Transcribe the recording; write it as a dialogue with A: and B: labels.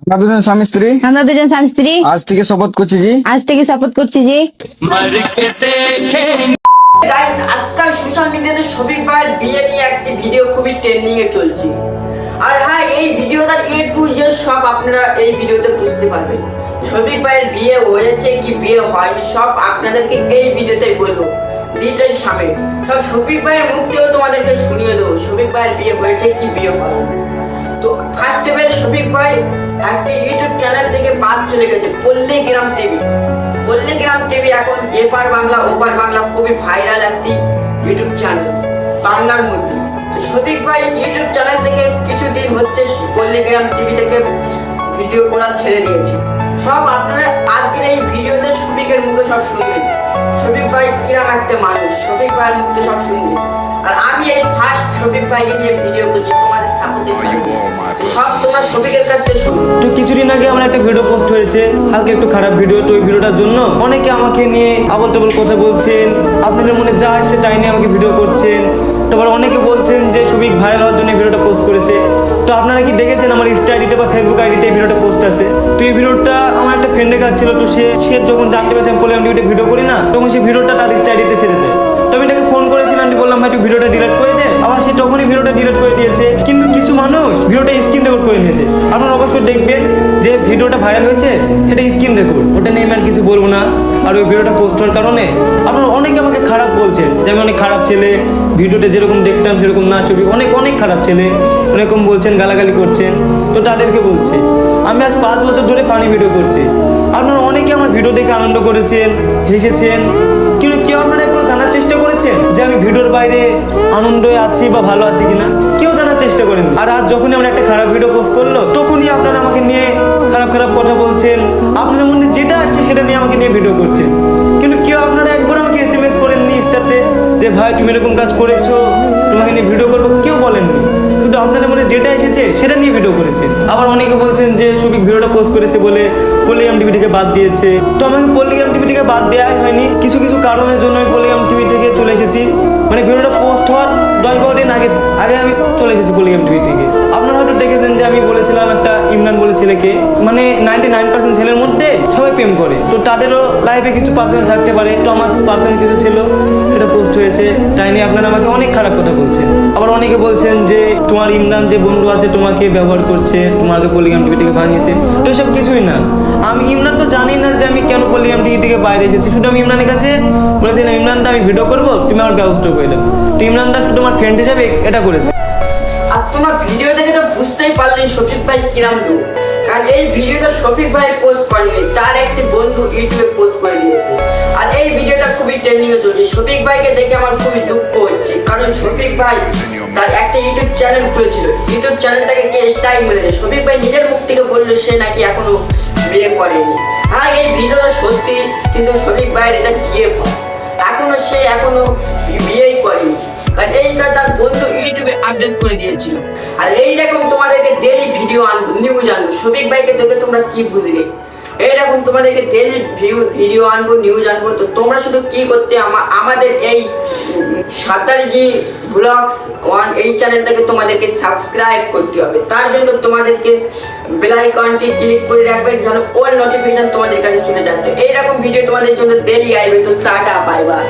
A: আমরা দুজন স্বামী স্ত্রী আজ থেকে শপথ করছি জি।
B: গাইস, আজকাল সোশ্যাল মিডিয়াতে শফিক ভাইয়ের বিয়ে নিয়ে একটি ভিডিও খুবই ট্রেন্ডিং এ চলছে। আর হ্যাঁ, এই ভিডিওটার এ টু জেড সব আপনারা এই ভিডিওতে বুঝতে পারবেন। শফিক ভাইয়ের বিয়ে হয়েছে কি বিয়ে হয়নি সব আপনাদেরকে এই ভিডিওতে বলবো ডিটেইল সামনে। সব শফিক ভাইয়ের মুখ থেকেও তোমাদেরকে শুনিয়ে দেবো শফিক ভাইয়ের বিয়ে হয়েছে কি বিয়ে হয়নি। তো ফার্স্ট অফ অল শফিক ভাই একটি ইউটিউব চ্যানেল থেকে বাদ চলে গেছে, পল্লীগ্রাম টিভি। পল্লীগ্রাম টিভি এখন এপার বাংলা ওপার বাংলা খুবই ভাইরাল একটি ইউটিউব চ্যানেল বাংলার মধ্যে। তো শফিক ভাই ইউটিউব চ্যানেল থেকে কিছুদিন হচ্ছে পল্লীগ্রাম টিভি থেকে ভিডিও করা ছেড়ে দিয়েছে। সব আপনারা আজকের এই ভিডিওতে শফিকের মুখে সব শুনবেন, শফিক ভাই কিরম একটা মানুষ, শফিক ভাইয়ের মুখে সব শুনবেন। আর আমি এই ফার্স্ট শফিক ভাইকে নিয়ে ভিডিও করছি তোমাদের সাপোর্টের জন্য। সব তোমরা শফিকের কাছ থেকে শুনো।
C: তো কিছুদিন আগে আমার একটা ভিডিও পোস্ট হয়েছে, হালকা একটু খারাপ ভিডিও। তো ওই ভিডিওটার জন্য অনেকে আমাকে নিয়ে আবল টাবল কথা বলছেন, আপনাদের মনে যা আসে তাই নিয়ে আমাকে ভিডিও করছেন। তারপর অনেকে বলছেন যে শফিক ভাইরাল হওয়ার জন্য ভিডিওটা পোস্ট করেছে। তো আপনারা কি দেখেছেন আমার ইনস্টা আইডিতে বা ফেসবুক আইডিতে এই ভিডিওটা পোস্ট আছে। তো এই ভিডিওটা আমার একটা ফ্রেন্ডের কাছে ছিল। তো সে যখন জানতে পেরেছে আমি বলে আমি ভিডিও করি না, তখন সেই ভিডিওটা তার ইনস্টা আইডিতে ছেড়ে দেয়। তো আমি তাকে ফোন করেছিলাম, আমি বললাম ভাই তুই ভিডিওটা ডিলিট করে দে। আবার সে তখনই ভিডিওটা ডিলিট করে দিয়েছে। কিন্তু কিছু মানুষ ভিডিওটা স্ক্রিন রেকর্ড করে নিয়েছে। আপনারা অবশ্যই দেখবেন যে ভিডিওটা ভাইরাল হয়েছে সেটা স্ক্রিন রেকর্ড, ওটা নিয়ে আমি আর কিছু বলবো না। আর ওই ভিডিওটা পোস্ট হওয়ার কারণে আপনারা অনেকে আমাকে খারাপ বলছেন যে আমি অনেক খারাপ ছেলে, ভিডিওটা যেরকম দেখতাম সেরকম না, ছবি অনেক খারাপ ছেলে অনেকম বলছেন, গালাগালি করছেন। তো তাদেরকে বলছি আমি আজ 5 বছর ধরে পানি ভিডিও করছি। আপনারা অনেকে আমার ভিডিও দেখে আনন্দ করেছেন, হেসেছেন, কিন্তু কেউ আপনারা একটু জানার চেষ্টা করেছেন যে আমি ভিডিওর বাইরে আনন্দে আছি বা ভালো আছি কিনা? কেউ জানার চেষ্টা করেন। আর আজ যখনই আমরা একটা খারাপ ভিডিও পোস্ট করলো তখনই আপনারা আমাকে নিয়ে খারাপ কথা বলছেন, আপনার মনে যেটা আসছে সেটা নিয়ে আমাকে নিয়ে ভিডিও করছেন। কিন্তু কেউ আপনারা একবার আমাকে SMS করেননি ইনস্টাতে যে ভাই তুমি এরকম কাজ করেছো, তোমাকে নিয়ে ভিডিও করবো, কেউ বলেননি। শুধু আপনাদের মনে যেটা এসেছে সেটা নিয়ে ভিডিও করেছেন। আবার অনেকে বলছেন যে শফিক ভিডিওটা পোস্ট করেছে বলে পল্লীগ্রাম টিভি থেকে বাদ দিয়েছে। তো আমাকে পল্লীগ্রাম টিভি থেকে বাদ দেওয়াই হয়নি, কিছু কারণের জন্য আমি পল্লীগ্রাম টিভি থেকে চলে এসেছি। মানে ভিডিওটা পোস্ট হওয়ার 10-12 দিন আগে আমি চলে এসেছি পল্লীগ্রাম টিভি থেকে। আপনারা হয়তো দেখেছেন যে আমি বলেছিলাম একটা ইমরান বলে ছেলেকে, মানে 99% ছেলের মধ্যে সবাই প্রেম করে, তো তাদেরও লাইফে কিছু পার্সেন্ট থাকতে পারে। তো আমার পার্সেন্ট কিছু ছিল, এটা পোস্ট হয়েছে, তাই নিয়ে আপনারা আমাকে অনেক খারাপ কথা বলছেন। আবার অনেকে বলছেন যে তোমার ইমরান যে বন্ধু আছে তোমাকে ব্যবহার করছে, তোমাকে পল্লীগ্রাম টিভি থেকে ভাঙিয়েছে। তো এসব কিছুই না। আমি ইমরান তো জানি না যে আমি কেন পল্লীগ্রাম টিভি থেকে বাইরে এসেছি। শুধু আমি ইমরানের কাছে বলেছিলাম ইমরানটা আমি ভিডিও করবো, তুমি আমার ব্যবস্থা করে দাও। তো ইমরানটা শুধু আমার ফ্রেন্ড হিসাবে এটা করেছে।
B: আর তোমার ভিডিও দেখে তো বুঝতেই পারলে শফিক ভাই কিরাম লোক। কারণ এই ভিডিওটা শফিক ভাই পোস্ট করেনি, তার একটি বন্ধু ইউটিউবে পোস্ট করে দিয়েছে। আর এই ভিডিওটা খুবই ট্রেন্ডিং এ চলছে। শফিক ভাইকে দেখে আমার খুবই দুঃখ হচ্ছে, কারণ শফিক ভাই তার একটা ইউটিউব চ্যানেল খুলেছিল, ইউটিউব চ্যানেলটাকে কে স্টাইল মেরেছে। শফিক ভাই নিজের মুখ থেকে বললো সে নাকি এখনো বিয়ে করেনি। হ্যাঁ, এই ভিডিওটা সত্যি, কিন্তু শফিক ভাইয়ের এটা গিয়ে এখনো বিয়েই করেনি। আর এইটা তার বন্ধু ইউটিউবে আপডেট করে দিয়েছিল। আর এইরকম তোমাদেরকে ডেইলি ভিডিও আনবো, নিউজ আনবো। শফিক ভাইকে দেখে তোমরা কি বুঝলে? এইরকম তোমাদেরকে ডেইলি ভিডিও আনবো, নিউজ আনবো। তো তোমরা শুধু কি করতে, আমাদের এই সাঁতারজি ব্লগস 1 এই চ্যানেলটাকে তোমাদেরকে সাবস্ক্রাইব করতে হবে। তার জন্য তোমাদেরকে বেল আইকনটি ক্লিক করে রাখবে যেন অল নোটিফিকেশন তোমাদের কাছে চলে যায়। তো এইরকম ভিডিও তোমাদের জন্য ডেইলি আসবে। তো টাটা, বাই বাই।